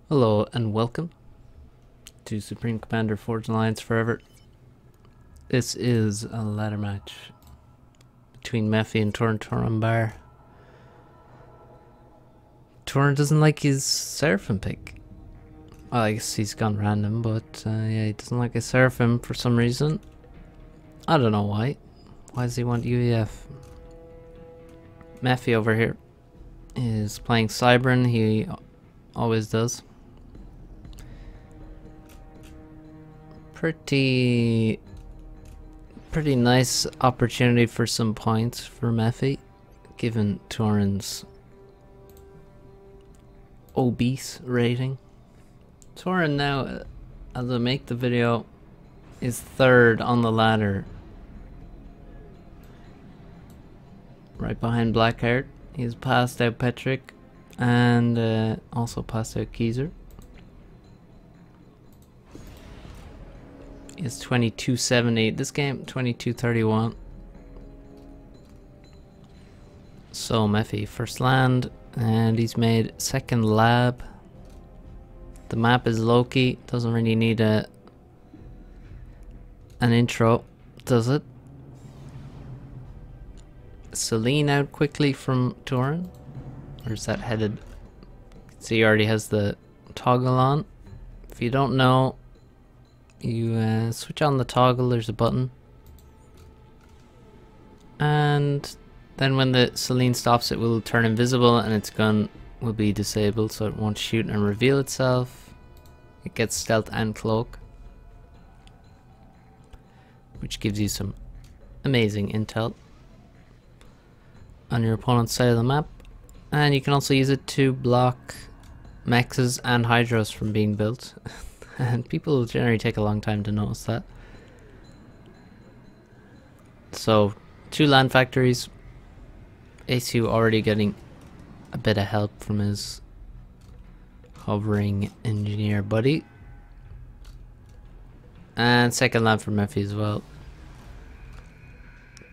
Hello and welcome to Supreme Commander Forged Alliance Forever. This is a ladder match between Mephi and Turinturambar. Turin doesn't like his Seraphim pick. Well, I guess he's gone random, but yeah, he doesn't like his Seraphim for some reason. I don't know why. Why does he want UEF? Mephi over here is playing Cybran. He always does. Pretty nice opportunity for some points for Mephi, given Turin's obese rating. Turin now, as I make the video, is third on the ladder, right behind Blackheart. He's passed out Petrick and also passed out Keyser. Is 22.78. This game 22.31. So Mephi first land, and he's made second lab. The map is Loki. Doesn't really need an intro, does it? Celine out quickly from Turin. Or is that headed? See, he already has the toggle on. If you don't know, you switch on the toggle, there's a button, and then when the Celine stops, it will turn invisible and its gun will be disabled, so it won't shoot and reveal itself. It gets stealth and cloak, which gives you some amazing intel on your opponent's side of the map, and you can also use it to block mexes and hydros from being built. And people generally take a long time to notice that. So, 2 land factories. ACU already getting a bit of help from his hovering engineer buddy. And second land for Mephi as well.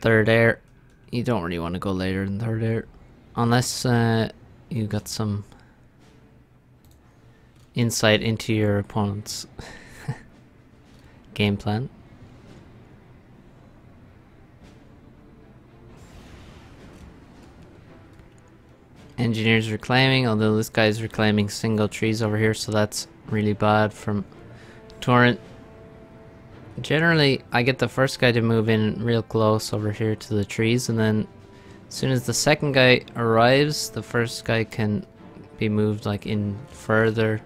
Third air. You don't really want to go later than third air. Unless you got some insight into your opponent's game plan. Engineers reclaiming, although this guy's reclaiming single trees over here, so that's really bad from Torrent. Generally, I get the first guy to move in real close over here to the trees, and then as soon as the second guy arrives, the first guy can be moved like in further.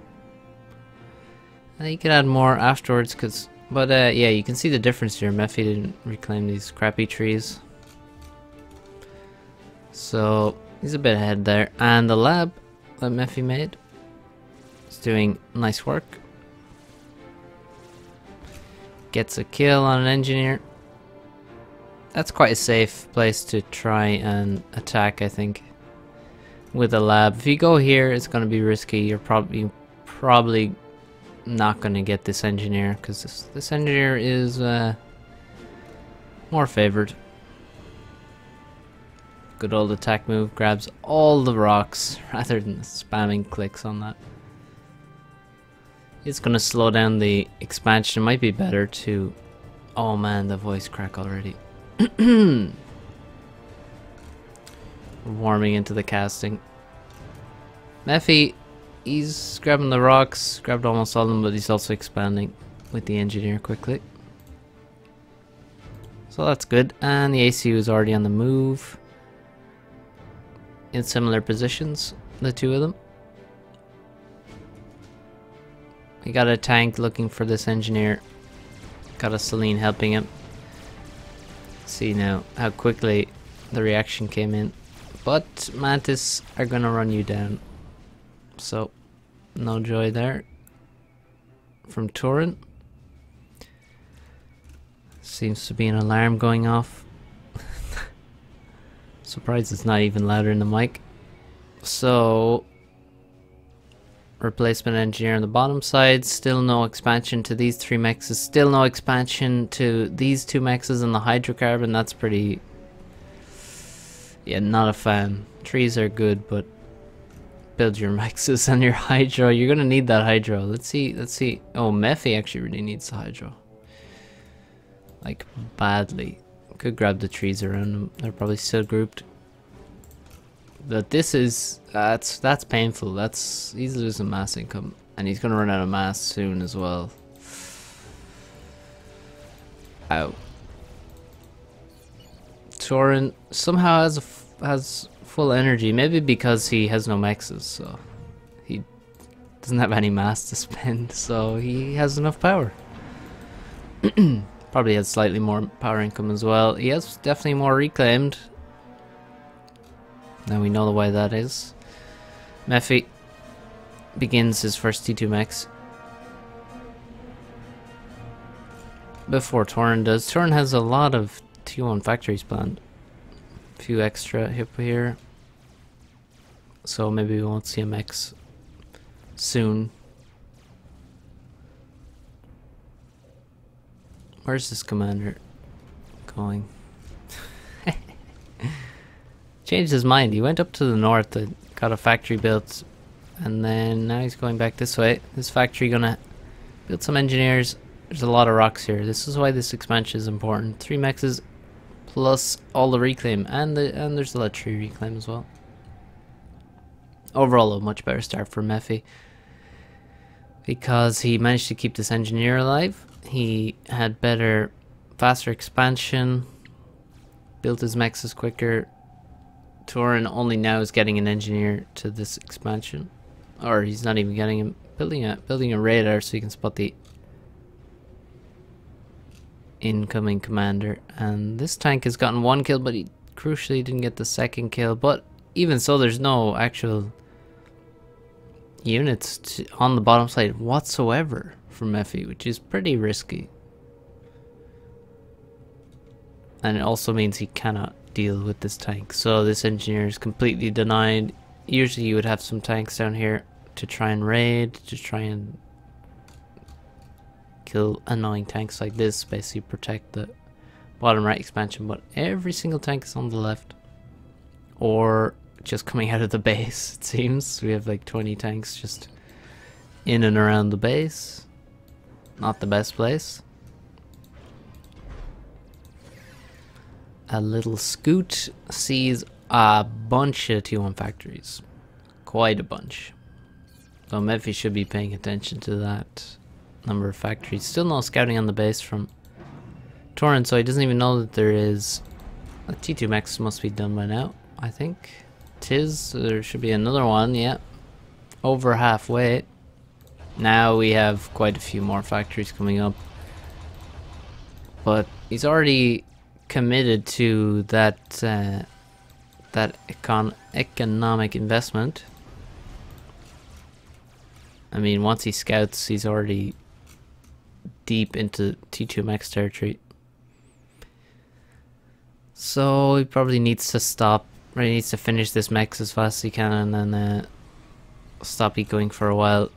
You can add more afterwards, but yeah, you can see the difference here. Mephi didn't reclaim these crappy trees, so he's a bit ahead there. And the lab that Mephi made is doing nice work. Gets a kill on an engineer. That's quite a safe place to try and attack, I think, with a lab. If you go here, it's going to be risky. You're probably not going to get this engineer, because this engineer is more favored. Good old attack move, grabs all the rocks rather than spamming clicks on that. It's going to slow down the expansion. It might be better to... Oh man, the voice crack already. Warming into the casting. Mephi, he's grabbing the rocks, grabbed almost all of them, but he's also expanding with the engineer quickly. So that's good. And the ACU is already on the move, in similar positions, the two of them. We got a tank looking for this engineer. Got a Celine helping him. See now how quickly the reaction came in. But Mantis are gonna run you down. So, no joy there from Turin. Seems to be an alarm going off. Surprised it's not even louder in the mic. So, replacement engineer on the bottom side. Still no expansion to these 3 mexes. Still no expansion to these 2 mexes and the hydrocarbon. That's pretty... Yeah, not a fan. Trees are good, but build your mexes and your hydro. You're gonna need that hydro. Let's see. Oh, Mephi actually really needs the hydro. Like, badly. Could grab the trees around them. They're probably still grouped. But this is... That's painful. He's losing mass income. And he's gonna run out of mass soon as well. Ow. Turin somehow has full energy. Maybe because he has no mexes, so... He doesn't have any mass to spend, so he has enough power. Probably has slightly more power income as well. He has definitely more reclaimed. Now we know the way that is. Mephi begins his first T2 mechs. Before Turin does. Turin has a lot of T1 factories planned. A few extra here. So maybe we won't see a mechs soon. Where's this commander going? Changed his mind. He went up to the north and got a factory built, and then now he's going back this way. This factory gonna build some engineers. There's a lot of rocks here. This is why this expansion is important. 3 mexes plus all the reclaim, and there's a lot of tree reclaim as well. Overall, a much better start for Mephi because he managed to keep this engineer alive. He had faster expansion, built his mexes quicker. Turin only now is getting an engineer to this expansion, or he's not even getting him. Building a radar so you can spot the incoming commander. And this tank has gotten 1 kill, but he crucially didn't get the 2nd kill. But even so, there's no actual units on the bottom side whatsoever from Mephi, which is pretty risky. And it also means he cannot deal with this tank. So this engineer is completely denied. Usually you would have some tanks down here to try and raid, to try and kill annoying tanks like this, basically protect the bottom right expansion, but every single tank is on the left. Or just coming out of the base, it seems. We have like 20 tanks just in and around the base. Not the best place. A little scoot sees a bunch of T1 factories. Quite a bunch. So Mephi should be paying attention to that number of factories. Still no scouting on the base from Turin, so he doesn't even know that there is a T2 mechs must be done by now, I think. Tis, there should be another one, yeah. Over halfway. Now we have quite a few more factories coming up. But he's already committed to that economic investment. I mean, once he scouts, he's already deep into T2 mechs territory. So he probably needs to stop. Or he needs to finish this mechs as fast as he can, and then stop ecoing for a while.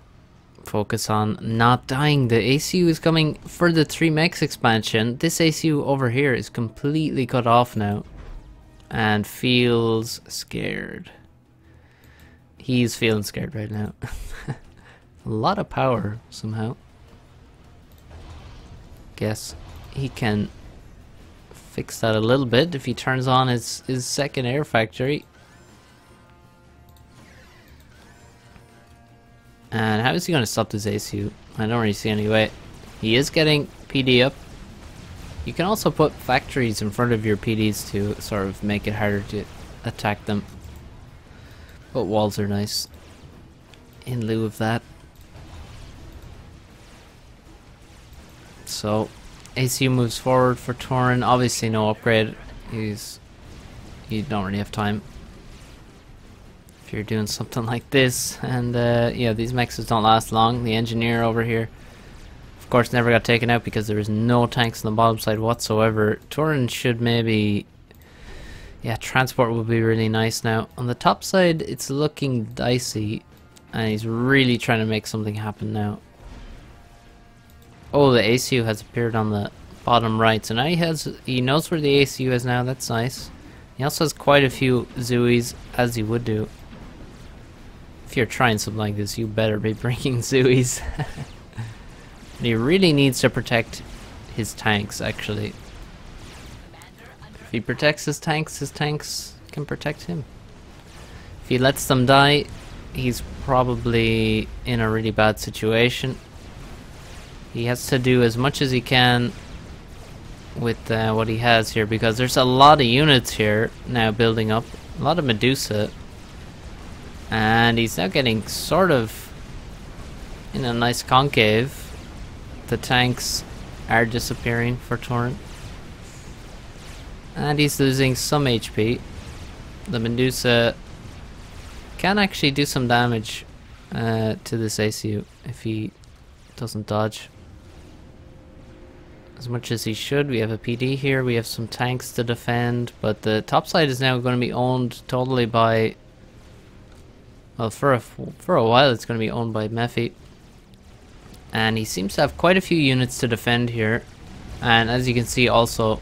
Focus on not dying. The ACU is coming for the 3 mechs expansion. This ACU over here is completely cut off now and feels scared. He's feeling scared right now. A lot of power somehow. Guess he can fix that a little bit if he turns on his second air factory. And how is he going to stop this ACU? I don't really see any way. He is getting PD up. You can also put factories in front of your PDs to sort of make it harder to attack them. But walls are nice in lieu of that. So ACU moves forward for Turin. Obviously no upgrade. You don't really have time if you're doing something like this. And yeah, these mechs don't last long. The engineer over here, of course, never got taken out because there is no tanks on the bottom side whatsoever. Turin should maybe... yeah, transport will be really nice now. On the top side, it's looking dicey. And he's really trying to make something happen now. Oh, the ACU has appeared on the bottom right. So now he knows where the ACU is now. That's nice. He also has quite a few Zooies, as he would do. If you're trying something like this, you better be bringing Zooies. And he really needs to protect his tanks, actually. If he protects his tanks can protect him. If he lets them die, he's probably in a really bad situation. He has to do as much as he can with what he has here, because there's a lot of units here now building up. A lot of Medusa. And he's now getting sort of in a nice concave. The tanks are disappearing for Torrent. And he's losing some HP. The Medusa can actually do some damage to this ACU if he doesn't dodge as much as he should. We have a PD here, we have some tanks to defend, but the top side is now going to be owned totally by, well, for a while it's going to be owned by Mephi. And he seems to have quite a few units to defend here. And as you can see also,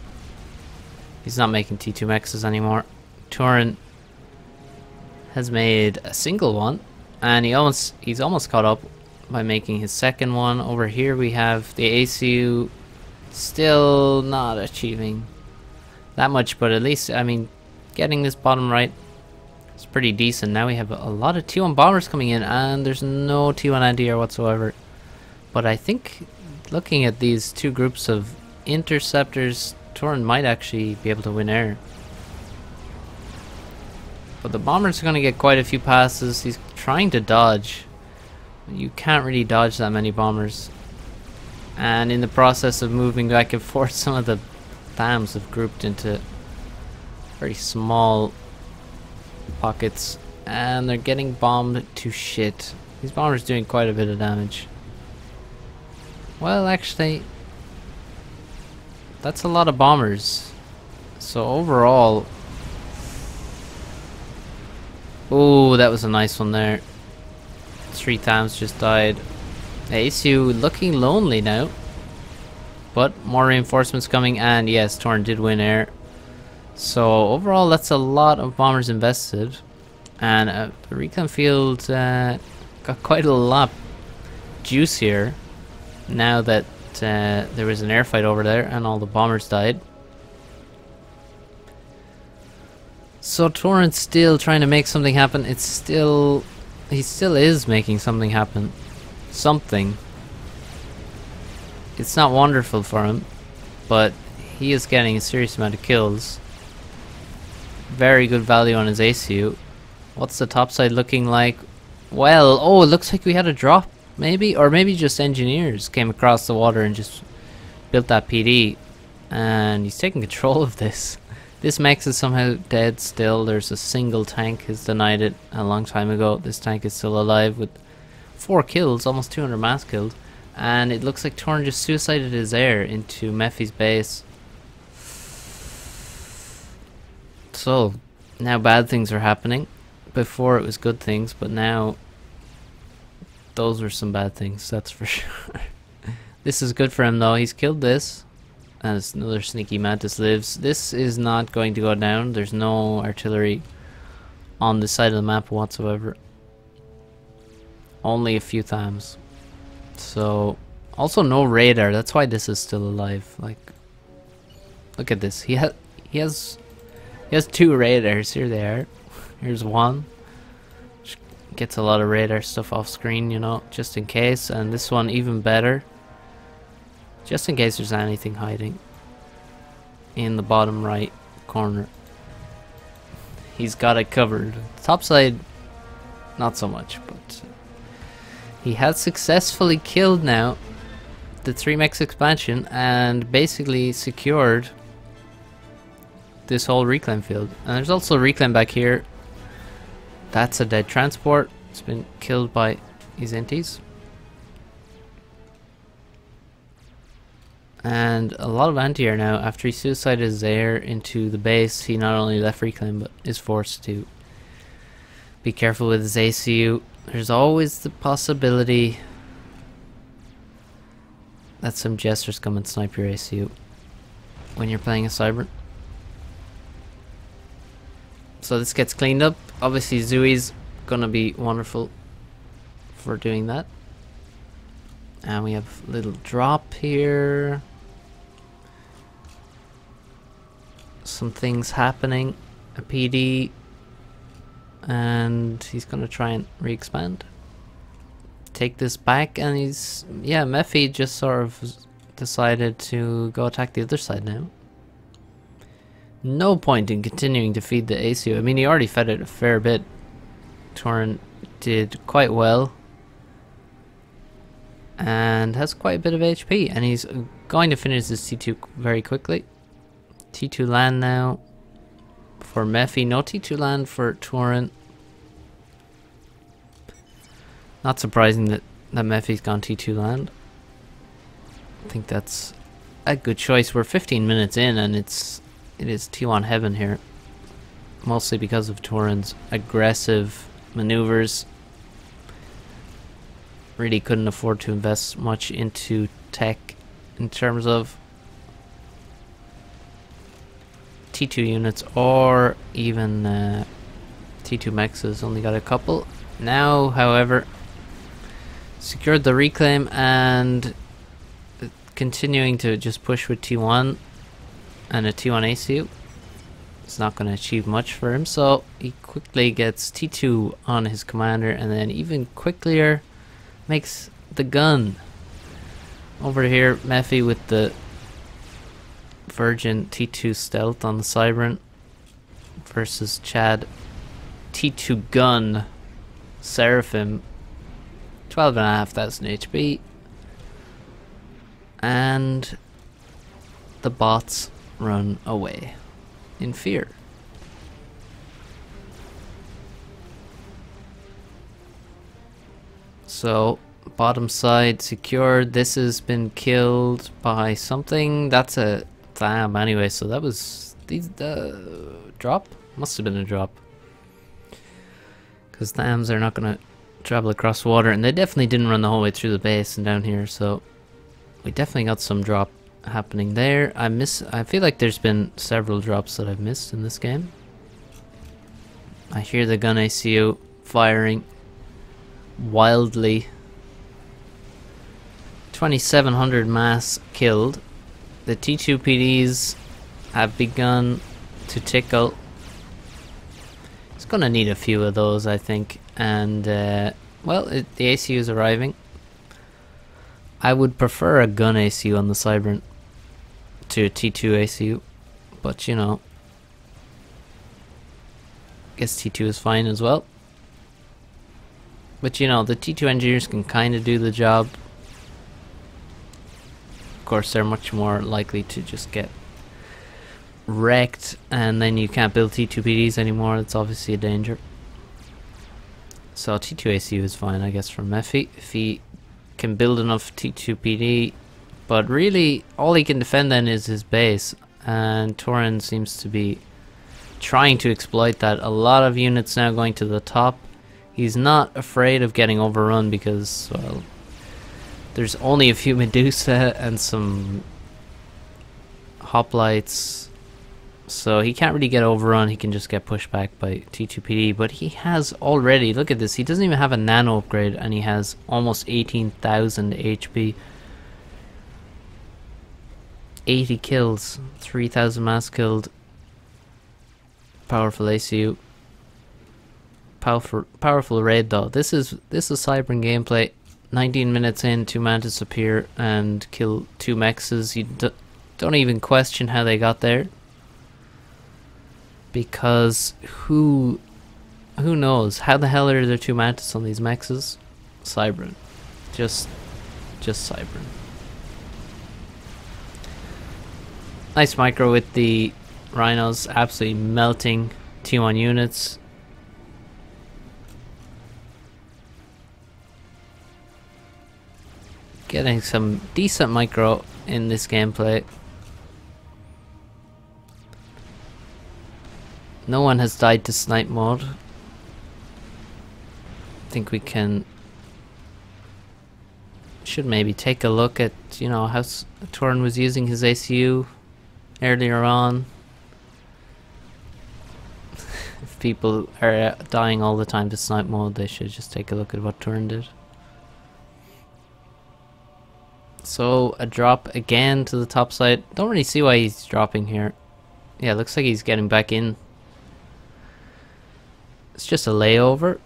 he's not making T2 mexes anymore. Torrent has made a single one, and he's almost caught up by making his second one. Over here we have the ACU still not achieving that much, but at least, I mean, getting this bottom right is pretty decent. Now we have a lot of T1 bombers coming in, and there's no T1 anti-air whatsoever. But I think looking at these two groups of interceptors, Torrent might actually be able to win air. But the bombers are going to get quite a few passes. He's trying to dodge. You can't really dodge that many bombers. And in the process of moving back and forth, some of the dams have grouped into very small pockets. And they're getting bombed to shit. These bombers doing quite a bit of damage. Well, actually, that's a lot of bombers. So overall... Oh, that was a nice one there. 3 times just died. ACU looking lonely now. But more reinforcements coming, and yes, Torrent did win air. So overall, that's a lot of bombers invested. And the recon field got quite a lot juicier now that there was an air fight over there and all the bombers died. So Torrent's still trying to make something happen. He still is making something happen. Something. It's not wonderful for him, but he is getting a serious amount of kills. Very good value on his ACU. What's the top side looking like? Well, oh, it looks like we had a drop, maybe? Or maybe just engineers came across the water and just built that PD. And he's taking control of this. This Mex is somehow dead still. There's a single tank has denied it a long time ago. This tank is still alive with 4 kills, almost 200 mass killed. And it looks like Torrent just suicided his air into Mephi's base. So, now bad things are happening. Before it was good things, but now those were some bad things, that's for sure. This is good for him though. He's killed this. And another sneaky mantis lives. This is not going to go down. There's no artillery on this side of the map whatsoever. Only a few times. So, also no radar. That's why this is still alive. Like, look at this. He has 2 radars. Here they are. Here's one. Which gets a lot of radar stuff off screen, you know, just in case. And this one even better. Just in case there's anything hiding in the bottom right corner. He's got it covered. Top side, not so much, but he has successfully killed now the 3-mex expansion and basically secured this whole reclaim field. And there's also a reclaim back here. That's a dead transport. It's been killed by his inties. And a lot of anti-air now. After he suicided his air into the base, he not only left reclaim but is forced to be careful with his ACU. There's always the possibility that some jesters come and snipe your ACU when you're playing a Cybern. So this gets cleaned up. Obviously Zooey's gonna be wonderful for doing that. And we have a little drop here. Some things happening. A PD. And he's gonna try and re-expand. Take this back, and he's... yeah, Mephi just sort of decided to go attack the other side now. No point in continuing to feed the ACU. I mean, he already fed it a fair bit. Turin did quite well. And has quite a bit of HP. And he's going to finish this T2 very quickly. T2 land now for Mephi. No T2 land for Turin. Not surprising that Mephi's gone T2 land. I think that's a good choice. We're 15 minutes in and it is T1 heaven here. Mostly because of Turin's aggressive maneuvers. Really couldn't afford to invest much into tech in terms of T2 units or even T2 mexes. Only got a couple. Now, however, secured the reclaim and continuing to just push with T1 and a T1 ACU. It's not going to achieve much for him, so he quickly gets T2 on his commander, and then even quicker makes the gun. Over here, Mephi with the Virgin T2 stealth on the Cybran versus Chad T2 gun Seraphim. 12,500 HP. And the bots run away in fear. So, bottom side secured. This has been killed by something. That's a Tham anyway, so that was the drop? Must have been a drop. Because Thams are not going to travel across water, and they definitely didn't run the whole way through the base and down here, so we definitely got some drop happening there. I feel like there's been several drops that I've missed in this game. I hear the gun ACU firing wildly. 2,700 mass killed. The T2 PDs have begun to tickle. It's gonna need a few of those, I think. And well, the ACU is arriving. I would prefer a gun ACU on the Cybran to a T2 ACU, but you know, guess T2 is fine as well. But you know, the T2 engineers can kind of do the job. Of course, they're much more likely to just get wrecked, and then you can't build T2 PDs anymore. That's obviously a danger. So T2 ACU is fine, I guess, from Mephi if he can build enough T2 PD. But really, all he can defend then is his base, and Turin seems to be trying to exploit that. A lot of units now going to the top. He's not afraid of getting overrun because, well, there's only a few Medusa and some hoplites, so he can't really get overrun. He can just get pushed back by T2PD, but he has already, look at this, he doesn't even have a nano upgrade and he has almost 18,000 HP. 80 kills, 3,000 mass killed. Powerful ACU. Powerful raid though. This is Cybran gameplay. 19 minutes in, 2 mantis appear and kill 2 mexes. You don't even question how they got there, because who knows? How the hell are there 2 mantis on these mexes? Cybran, just Cybran. Nice micro with the rhinos, absolutely melting T1 units. Getting some decent micro in this gameplay. No one has died to snipe mode. I think we should maybe take a look at, you know, how Turin was using his ACU earlier on. If people are dying all the time to snipe mode, they should just take a look at what Turin did. So a drop again to the top side. Don't really see why he's dropping here. Yeah, looks like he's getting back in. It's just a layover.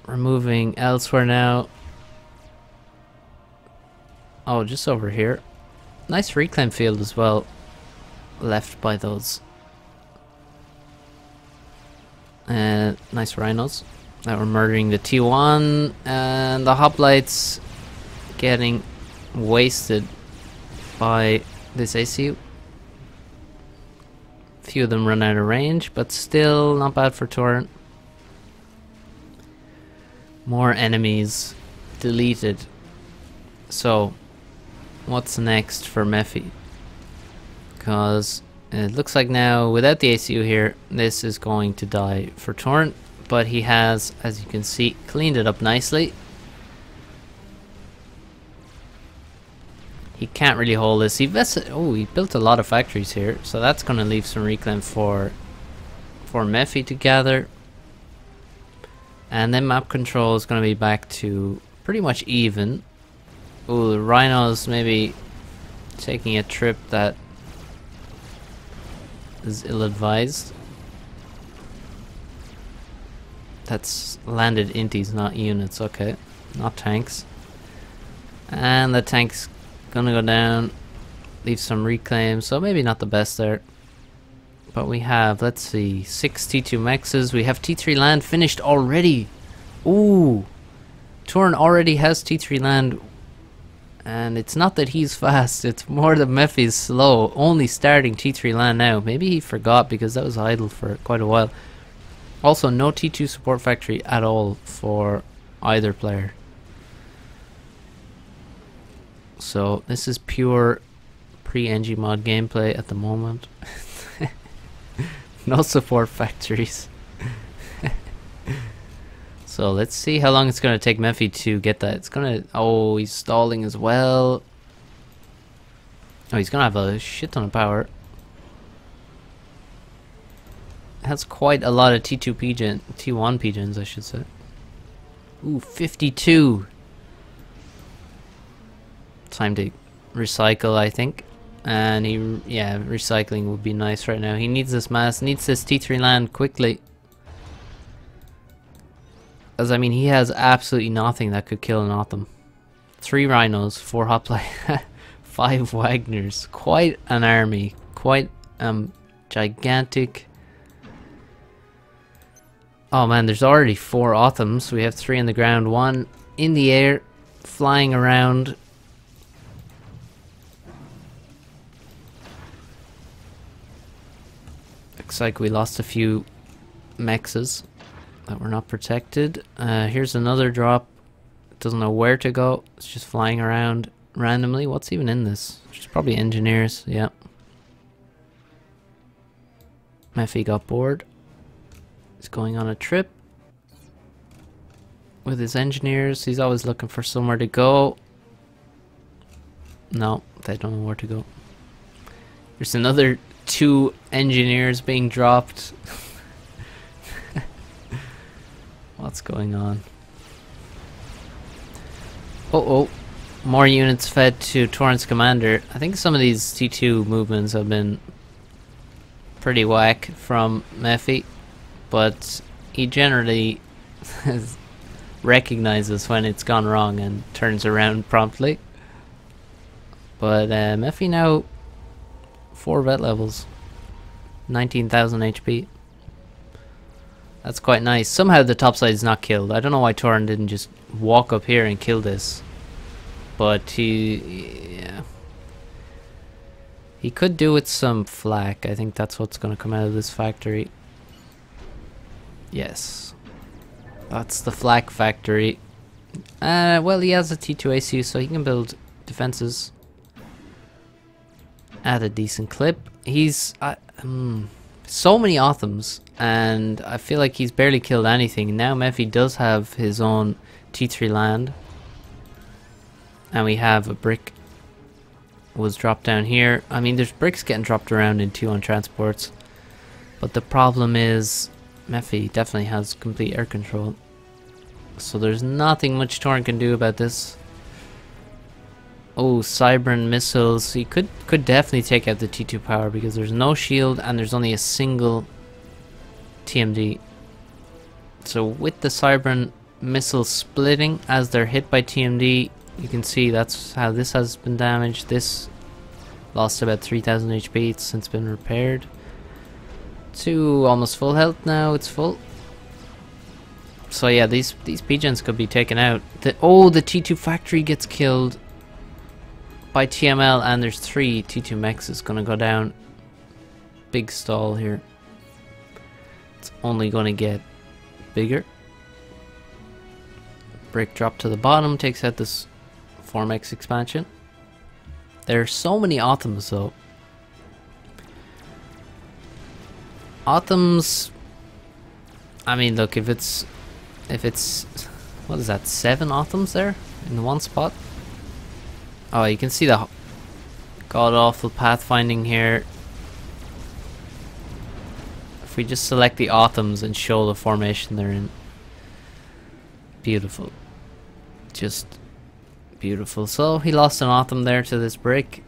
We're moving elsewhere now. Oh, just over here. Nice reclaim field as well. Left by those. Nice rhinos. That were murdering the T1. And the hoplites getting wasted by this ACU. Few of them run out of range, but still not bad for Torrent. More enemies deleted. So, what's next for Mephi? Because it looks like now, without the ACU here, this is going to die for Torrent. But he has, as you can see, cleaned it up nicely. He can't really hold this. He built a lot of factories here, so that's going to leave some reclaim for Mephi to gather. And then map control is going to be back to pretty much even. Ooh, the rhinos maybe taking a trip that is ill-advised. That's landed inties, not units. Okay, not tanks. And the tank's gonna go down, leave some reclaim, so maybe not the best there. But we have, let's see, 6 T2 mexes. We have T3 land finished already. Ooh, Torn already has T3 land, and it's not that he's fast, it's more that Mephi's slow, only starting T3 land now. Maybe he forgot because that was idle for quite a while. Also, no T2 support factory at all for either player. So this is pure pre-NG mod gameplay at the moment. No support factories. So let's see how long it's going to take Mephi to get that. It's going to... Oh, he's stalling as well. Oh, he's going to have a shit ton of power. Has quite a lot of T2 pigeon, T1 pigeons, I should say. Ooh, 52. Time to recycle, I think. And yeah, recycling would be nice right now. He needs this mass, needs this T3 land quickly. As I mean, he has absolutely nothing that could kill an Otham. 3 rhinos, 4 hoplite, 5 Wagners. Quite an army. Quite gigantic. Oh man, there's already 4 Othams. We have 3 on the ground, 1 in the air, flying around. Looks like we lost a few mexes that were not protected. Here's another drop. Doesn't know where to go. It's just flying around randomly. What's even in this? It's probably engineers. Yeah. Mephi got bored. He's going on a trip with his engineers. He's always looking for somewhere to go. No, they don't know where to go. There's another 2 engineers being dropped. What's going on? Oh, more units fed to Torrent's commander. I think some of these T2 movements have been pretty whack from Mephi, but he generally recognizes when it's gone wrong and turns around promptly. But Mephi now 4 vet levels, 19,000 HP. That's quite nice. Somehow the topside is not killed. I don't know why Torrent didn't just walk up here and kill this. But yeah. He could do with some flak. I think that's what's going to come out of this factory. Yes. That's the flak factory. Well, he has a T2 ACU, so he can build defenses at a decent clip. He's... so many Othams, and I feel like he's barely killed anything. Now Mephi does have his own T3 land. And we have a brick was dropped down here. I mean, there's bricks getting dropped around in T1 transports. But the problem is Mephi definitely has complete air control. So there's nothing much Torrent can do about this. Oh, Cybran missiles. He could definitely take out the T2 power because there's no shield and there's only a single TMD. So with the Cybran missiles splitting as they're hit by TMD, you can see that's how this has been damaged. This lost about 3000 HP. It's since been repaired to almost full health now. It's full. So yeah, these P-gens could be taken out. The T2 factory gets killed by TML, and there's 3 T2 mechs is gonna go down. Big stall here. It's only gonna get bigger. Brick drop to the bottom takes out this 4-mex expansion. There are so many Autumns though. Autumns, I mean, look, if it's what is that, 7 Autumns there in the one spot? Oh, you can see the god-awful pathfinding here. If we just select the Autumns and show the formation they're in. Beautiful. Just beautiful. So he lost an Autumn there to this brick.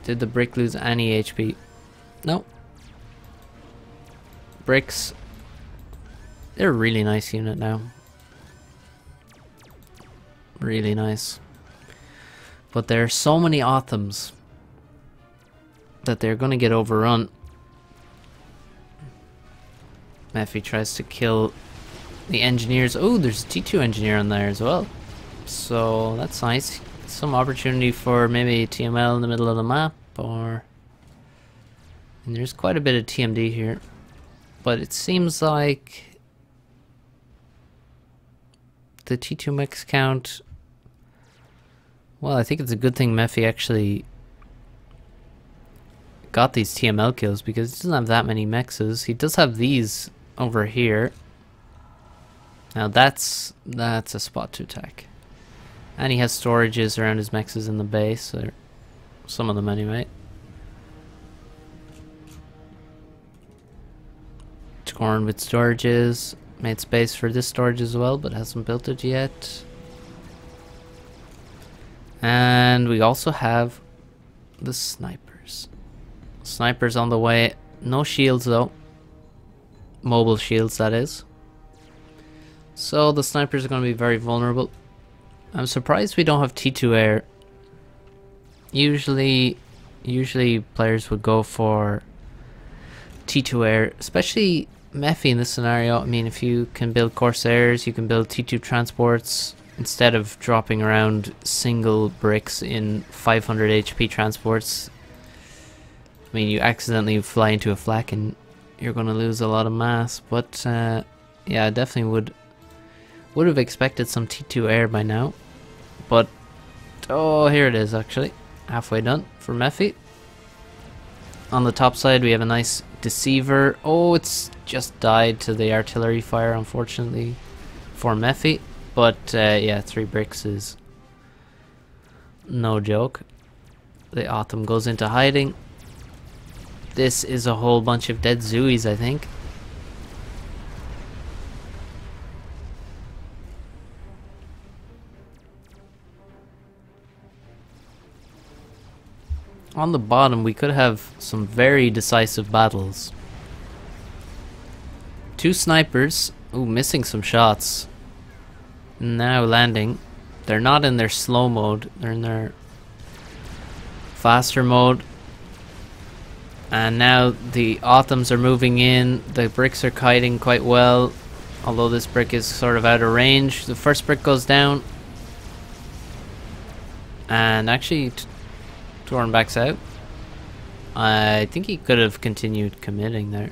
Did the brick lose any HP? No. Bricks, they're a really nice unit now. Really nice. But there are so many Autumns that they're going to get overrun. Mephi tries to kill the engineers. Oh, there's a T2 engineer on there as well. So that's nice. Some opportunity for maybe TML in the middle of the map, or... And there's quite a bit of TMD here. But it seems like the T2 mechs count... Well, I think it's a good thing Mephi actually got these TML kills, because he doesn't have that many mexes. He does have these over here. Now that's a spot to attack. And he has storages around his mexes in the base, or some of them anyway. Torn with storages. Made space for this storage as well, but hasn't built it yet. And we also have the snipers. Snipers on the way. No shields though. Mobile shields, that is. So the snipers are going to be very vulnerable. I'm surprised we don't have T2 air. Usually players would go for T2 air, especially Mephi in this scenario. I mean, if you can build Corsairs, you can build T2 transports instead of dropping around single bricks in 500 HP transports. I mean, you accidentally fly into a flak and you're going to lose a lot of mass. But yeah, I definitely would have expected some T2 air by now. But oh, here it is actually. Halfway done for Mephi. On the top side we have a nice Deceiver. Oh, it's just died to the artillery fire, unfortunately, for Mephi. But yeah, 3 bricks is no joke. The Autumn goes into hiding. This is a whole bunch of dead Zooies, I think. On the bottom, we could have some very decisive battles. 2 snipers. Ooh, missing some shots. Now landing. They're not in their slow mode. They're in their faster mode. And now the Autumns are moving in. The bricks are kiting quite well. Although this brick is sort of out of range. The first brick goes down. And actually... Turin backs out. I think he could have continued committing there.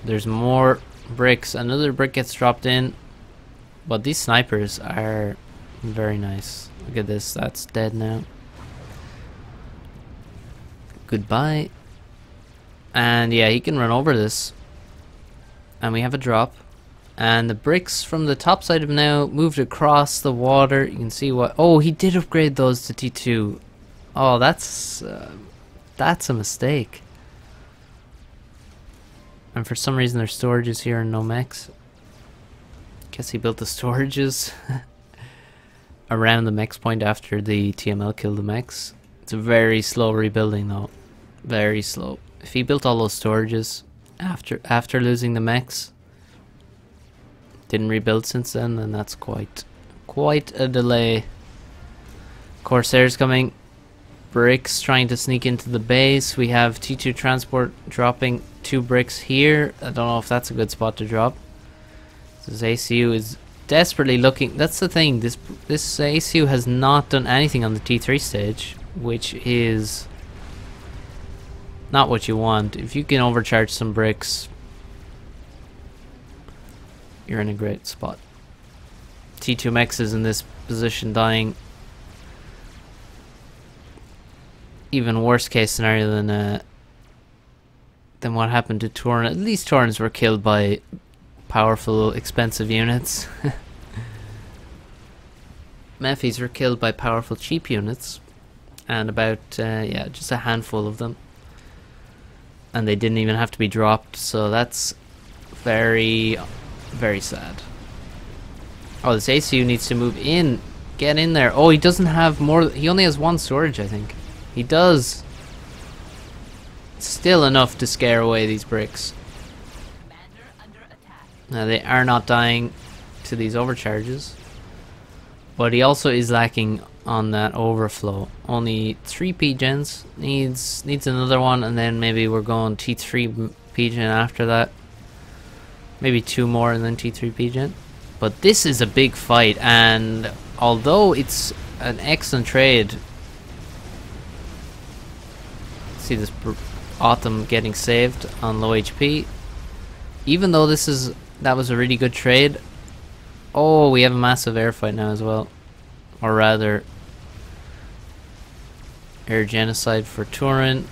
There's more bricks. Another brick gets dropped in. But these snipers are very nice. Look at this. That's dead now. Goodbye. And yeah, he can run over this. And we have a drop. And the bricks from the top side have now moved across the water. You can see what... Oh, he did upgrade those to T2. Oh, that's a mistake. And for some reason there's storages here and no mechs. Guess he built the storages. around the mechs point after the TML killed the mechs. It's a very slow rebuilding though. Very slow. If he built all those storages after losing the mechs, didn't rebuild since then that's quite a delay. Corsairs coming. Bricks trying to sneak into the base. We have T2 transport dropping 2 bricks here. I don't know if that's a good spot to drop. This ACU is desperately looking. That's the thing. This ACU has not done anything on the T3 stage, which is not what you want. If you can overcharge some bricks, you're in a great spot. T2 Mex is in this position dying. Even worse case scenario than what happened to Turin. At least Turins were killed by powerful, expensive units. Mephis were killed by powerful, cheap units, and about yeah, just a handful of them, and they didn't even have to be dropped. So that's very, very sad. Oh, this ACU needs to move in. Get in there. Oh, he doesn't have more. He only has 1 storage, I think. He does. Still enough to scare away these bricks. Now they are not dying to these overcharges, but he also is lacking on that overflow. Only 3 P-gens. Needs another one, and then maybe we're going T3 P-gen after that. Maybe 2 more and then T3 P-gen. But this is a big fight, and although it's an excellent trade, see this Autumn getting saved on low HP. Even though that was a really good trade. Oh, we have a massive air fight now as well, or rather, air genocide for Turin.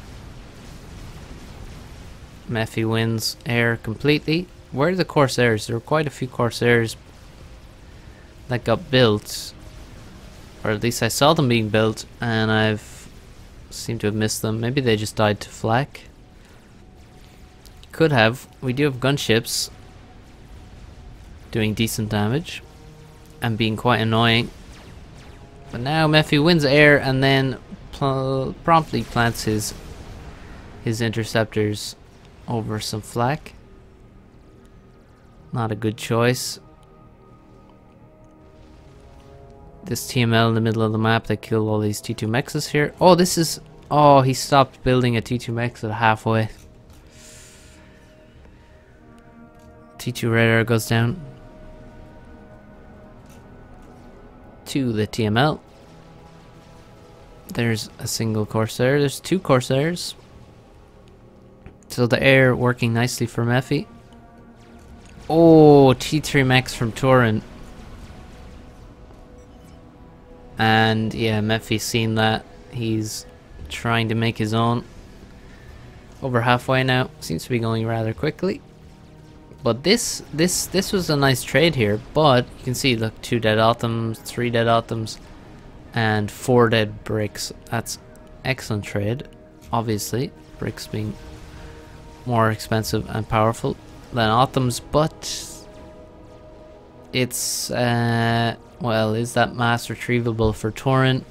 Mephi wins air completely. Where are the Corsairs? There were quite a few Corsairs that got built, or at least I saw them being built, and I've seem to have missed them. Maybe they just died to flak. Could have. We do have gunships doing decent damage and being quite annoying. But now Mephi wins air and then promptly plants his interceptors over some flak. Not a good choice. This TML in the middle of the map, they kill all these T2 mexes here. Oh, this is... Oh, he stopped building a T2 mex at halfway. T2 radar goes down to the TML. There's a single Corsair. There's 2 Corsairs. So the air working nicely for Mephi. Oh, T3 mex from Turin. And yeah, Mephi's seen that. He's trying to make his own. Over halfway now. Seems to be going rather quickly. But this was a nice trade here. But you can see, look, 2 dead Autumns, 3 dead Autumns, and 4 dead bricks. That's excellent trade. Obviously, bricks being more expensive and powerful than Autumns, but it's well, is that mass retrievable for Turin?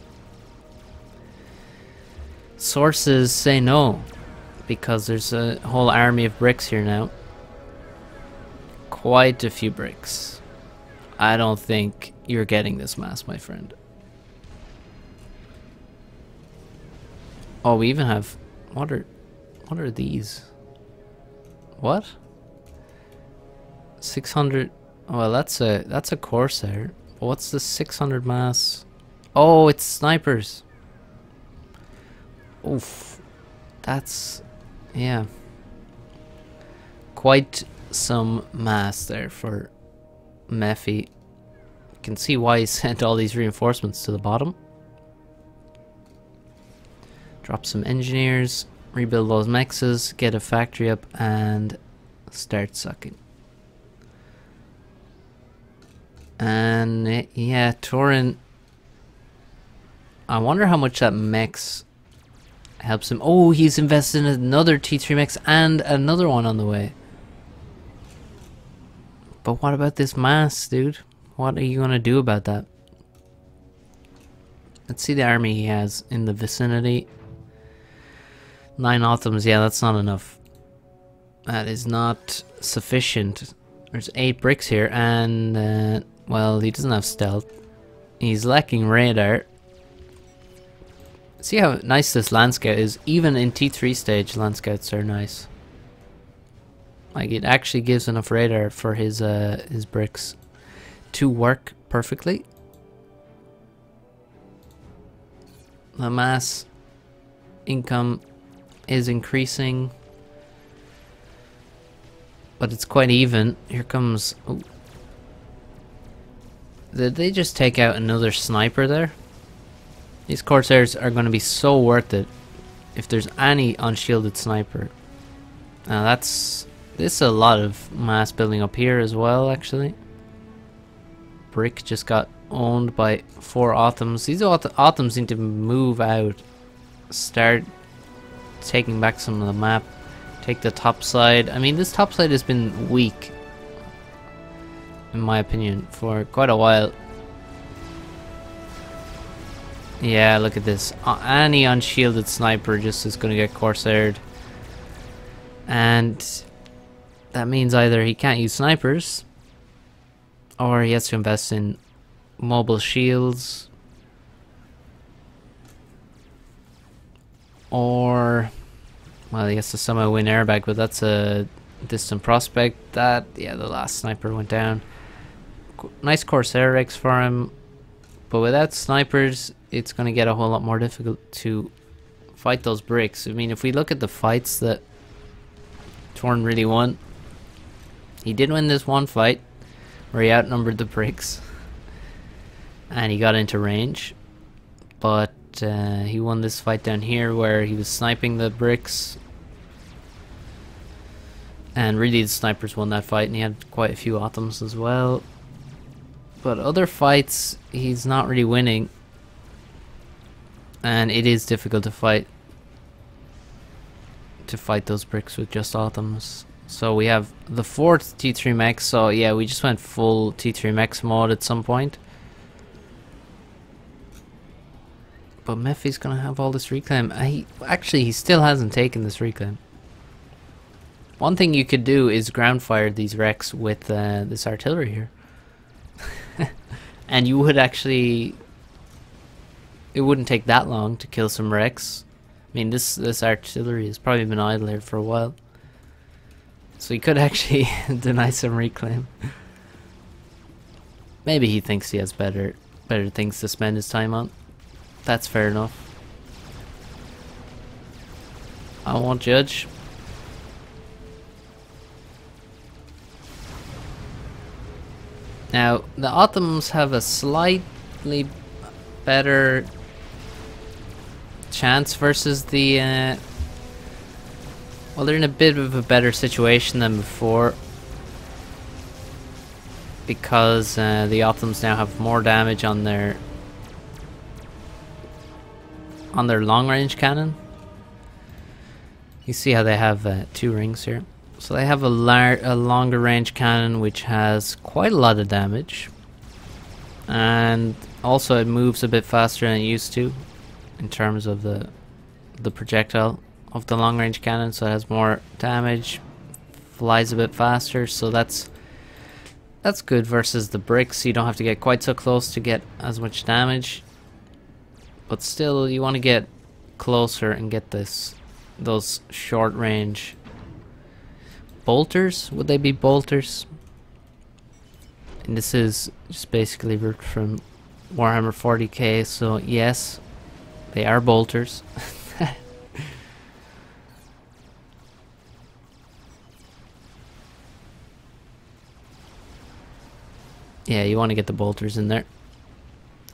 Sources say no, because there's a whole army of bricks here now. Quite a few bricks. I don't think you're getting this mass, my friend. Oh, we even have... What are these? What? 600... Well, that's a Corsair. What's the 600 mass? Oh, it's snipers. Oof. That's... yeah. Quite some mass there for Mephi. You can see why he sent all these reinforcements to the bottom. Drop some engineers, rebuild those mexes, get a factory up, and start sucking. And yeah, Turin. I wonder how much that mex helps him. Oh, he's invested in another T3 mex and another one on the way. But what about this mass, dude? What are you gonna do about that? Let's see the army he has in the vicinity. 9 Othams, yeah, that's not enough. That is not sufficient. There's 8 bricks here, and well, he doesn't have stealth. He's lacking radar. See how nice this land scout is? Even in T3 stage, land scouts are nice. Like, it actually gives enough radar for his bricks to work perfectly. The mass income is increasing, but it's quite even. Here comes... Oh. Did they just take out another sniper there? These Corsairs are going to be so worth it if there's any unshielded sniper. Now this is a lot of mass building up here as well, actually. Brick just got owned by 4 Othams. These Othams need to move out. Start taking back some of the map. Take the top side. I mean, this top side has been weak, in my opinion, for quite a while. Yeah, look at this. Any unshielded sniper just is going to get Corsaired. And that means either he can't use snipers, or he has to invest in mobile shields, or, well, he has to somehow win airbag, but that's a distant prospect. That, yeah, the last sniper went down. Nice Corsair Rex for him, but without snipers, it's going to get a whole lot more difficult to fight those bricks. I mean, if we look at the fights that Torn really won, he did win this one fight where he outnumbered the bricks and he got into range, but he won this fight down here where he was sniping the bricks, and really the snipers won that fight, and he had quite a few Othams as well. But other fights he's not really winning, and it is difficult to fight those bricks with just Othams. So we have the 4th T3 mech. So yeah, we just went full T3 mechs mode at some point. But Mephi's gonna have all this reclaim. He still hasn't taken this reclaim. One thing you could do is ground fire these wrecks with this artillery here. And you would actually... It wouldn't take that long to kill some wrecks. I mean, this artillery has probably been idle here for a while. So he could actually deny some reclaim. Maybe he thinks he has better things to spend his time on. That's fair enough. I won't judge. Now, the Othams have a slightly better chance versus the... well, they're in a bit of a better situation than before, because the Othams now have more damage on their long-range cannon. You see how they have 2 rings here. So they have a longer range cannon which has quite a lot of damage, and also it moves a bit faster than it used to in terms of the projectile of the long range cannon, so it has more damage, flies a bit faster, so that's good versus the bricks. You don't have to get quite so close to get as much damage, but still you want to get closer and get those short range bolters. Would they be bolters? And this is just basically ripped from Warhammer 40k, so yes, they are bolters. Yeah, you want to get the bolters in there.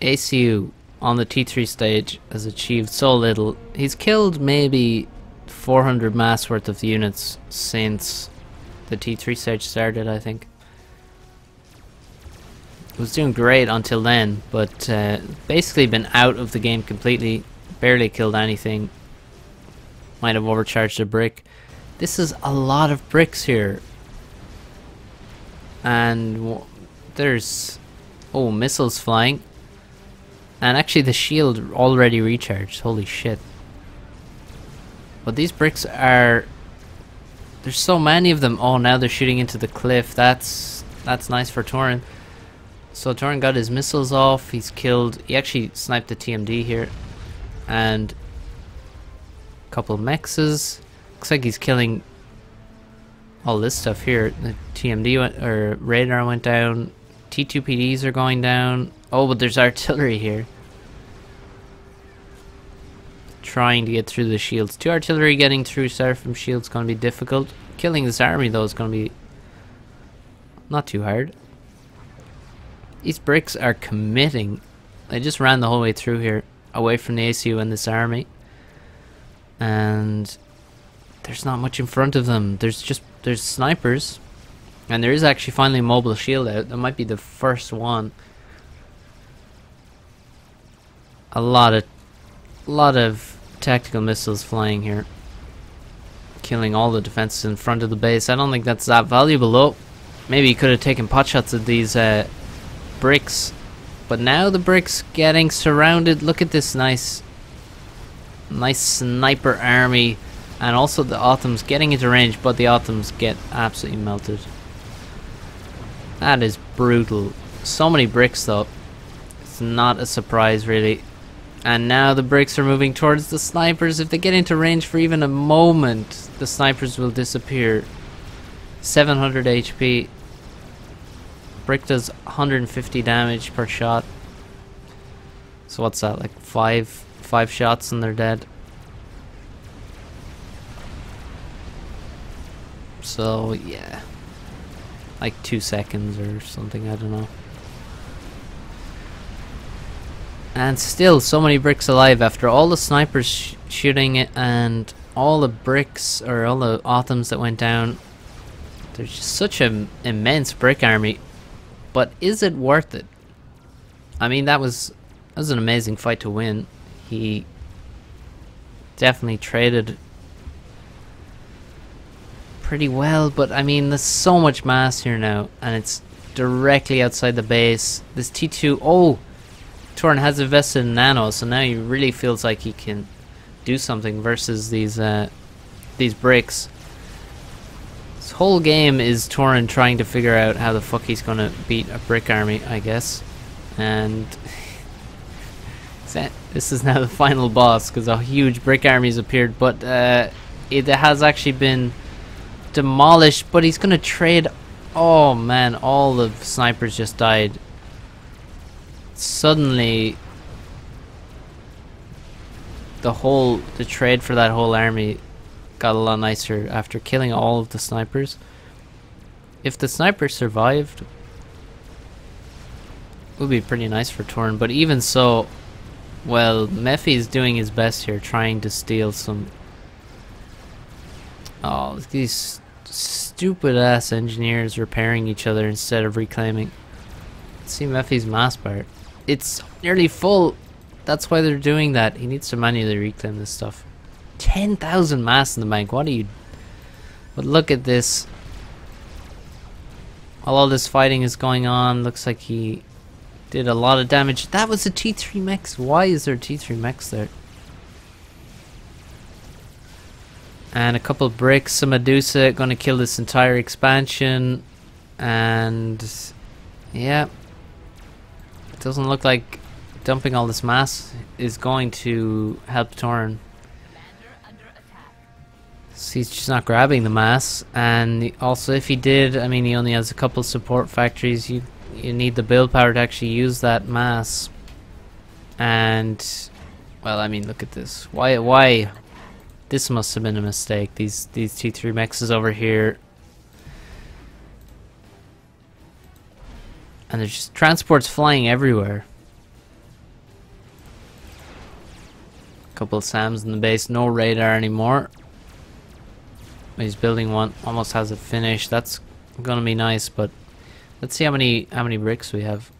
ACU on the T3 stage has achieved so little. He's killed maybe 400 mass worth of units since the T3 stage started, I think. It was doing great until then, but basically been out of the game completely. Barely killed anything. Might have overcharged a brick. This is a lot of bricks here. And there's... oh, missiles flying. And actually the shield already recharged. Holy shit. But these bricks are... There's so many of them. Oh, now they're shooting into the cliff. That's nice for Turin. So Turin got his missiles off. He's killed... He actually sniped the TMD here. And... a couple of mexes. Looks like he's killing... all this stuff here. The TMD went... or radar went down. T2PDs are going down. Oh, but there's artillery here. Trying to get through the shields. 2 artillery getting through Seraphim shields going to be difficult. Killing this army though is going to be not too hard. These bricks are committing. They just ran the whole way through here, away from the ACU and this army. And there's not much in front of them. There's snipers. And there is actually finally a mobile shield out. That might be the first one. A lot of tactical missiles flying here, killing all the defenses in front of the base. I don't think that's that valuable though. Maybe he could have taken potshots at these bricks, but now the bricks getting surrounded. Look at this nice sniper army, and also the Autumns getting into range, but the Autumns get absolutely melted. That is brutal. So many bricks though. It's not a surprise really. And now the bricks are moving towards the snipers. If they get into range for even a moment, the snipers will disappear. 700 HP. Brick does 150 damage per shot. So what's that, like five shots and they're dead. So yeah, like 2 seconds or something, I don't know. And still so many bricks alive after all the snipers shooting it and all the bricks or all the Autumns that went down. There's just such an immense brick army. But is it worth it? I mean, that was an amazing fight to win. He definitely traded pretty well, but I mean, there's so much mass here now, and it's directly outside the base. This T2, oh, Turin has invested in nano, so now he really feels like he can do something versus these bricks. This whole game is Turin trying to figure out how the fuck he's gonna beat a brick army, I guess. And this is now the final boss because a huge brick army has appeared, but it has actually been demolished. But he's gonna trade. Oh man, all the snipers just died. Suddenly the trade for that whole army got a lot nicer after killing all of the snipers. If the snipers survived, it would be pretty nice for Turin, but even so, well, Mephi is doing his best here, trying to steal some. Oh, these stupid ass engineers repairing each other instead of reclaiming. Let's see Mephi's mass bar. It's nearly full. That's why they're doing that. He needs to manually reclaim this stuff. 10,000 mass in the bank. What are you? But look at this. While all this fighting is going on, looks like he did a lot of damage. That was a T3 mechs. Why is there T3 mechs there? And a couple of bricks. Some Medusa gonna kill this entire expansion. And yeah, it doesn't look like dumping all this mass is going to help Turin. So he's just not grabbing the mass, and also if he did, I mean, he only has a couple support factories. You need the build power to actually use that mass. And well, I mean, look at this. Why? This must have been a mistake. These T3 mechs over here. And there's just transports flying everywhere. A couple of SAMs in the base, no radar anymore. He's building one, almost has it finished. That's gonna be nice, but let's see how many bricks we have.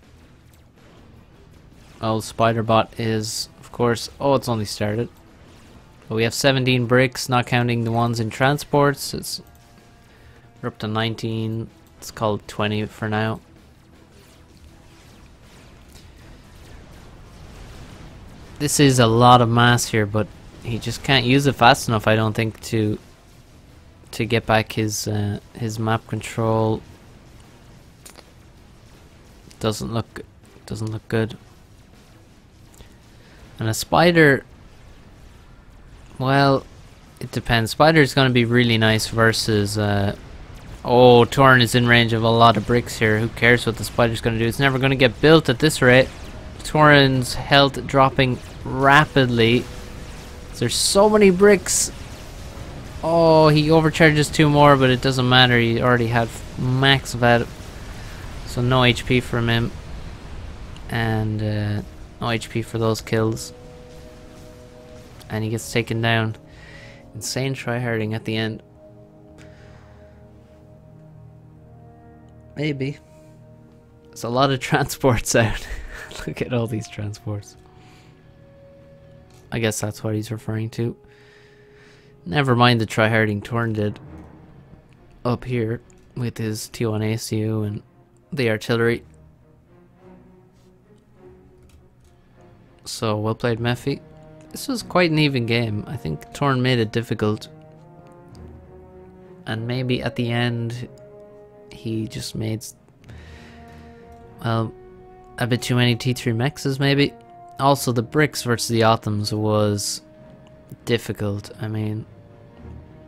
Oh, Spiderbot is, of course. Oh, it's only started. But we have 17 bricks, not counting the ones in transports. We're up to 19. Let's call it 20 for now. This is a lot of mass here, but he just can't use it fast enough, I don't think, to get back his map control. Doesn't look good. And a spider, well, it depends. Spider's going to be really nice versus oh, Turin is in range of a lot of bricks here. Who cares what the spider's going to do? It's never going to get built at this rate. Turin's health dropping rapidly. There's so many bricks. Oh, he overcharges 2 more, but it doesn't matter. He already had max VAD. So no HP from him. And no HP for those kills. And he gets taken down. Insane tryharding at the end. Maybe. There's a lot of transports out. Look at all these transports. I guess that's what he's referring to. Never mind the tryharding Turin did up here with his T1 ACU and the artillery. So well played, Mephi. This was quite an even game. I think Turin made it difficult. And maybe at the end he just made, well, a bit too many T3 mexes maybe. Also the bricks versus the Othams was difficult. I mean,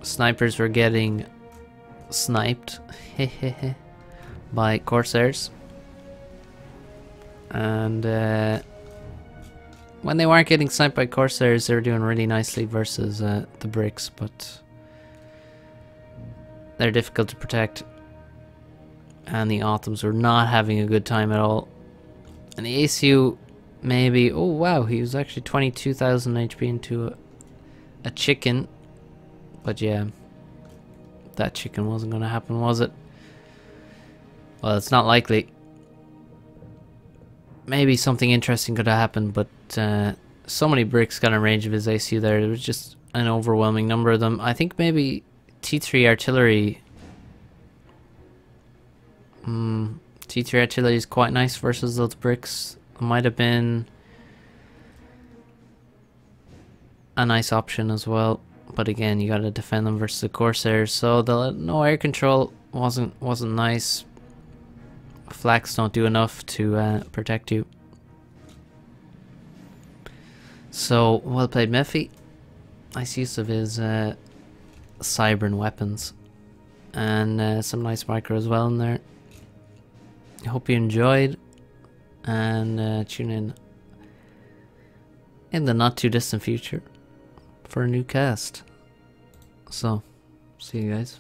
snipers were getting sniped by Corsairs. And when they weren't getting sniped by Corsairs, they were doing really nicely versus the bricks, but they're difficult to protect. And the Othams were not having a good time at all. And the ACU maybe, oh wow, he was actually 22,000 HP into a chicken. But yeah, that chicken wasn't going to happen, was it? Well, it's not likely. Maybe something interesting could have happened, but so many bricks got in range of his ACU there. There was just an overwhelming number of them. I think maybe T3 artillery. T3 artillery is quite nice versus those bricks. It might have been a nice option as well. But again, you gotta defend them versus the Corsairs. So the no air control wasn't nice. Flaks don't do enough to protect you. So well played, Mephi. Nice use of his Cybern weapons, and some nice micro as well in there. I hope you enjoyed, and tune in the not too distant future for a new cast. So, see you guys.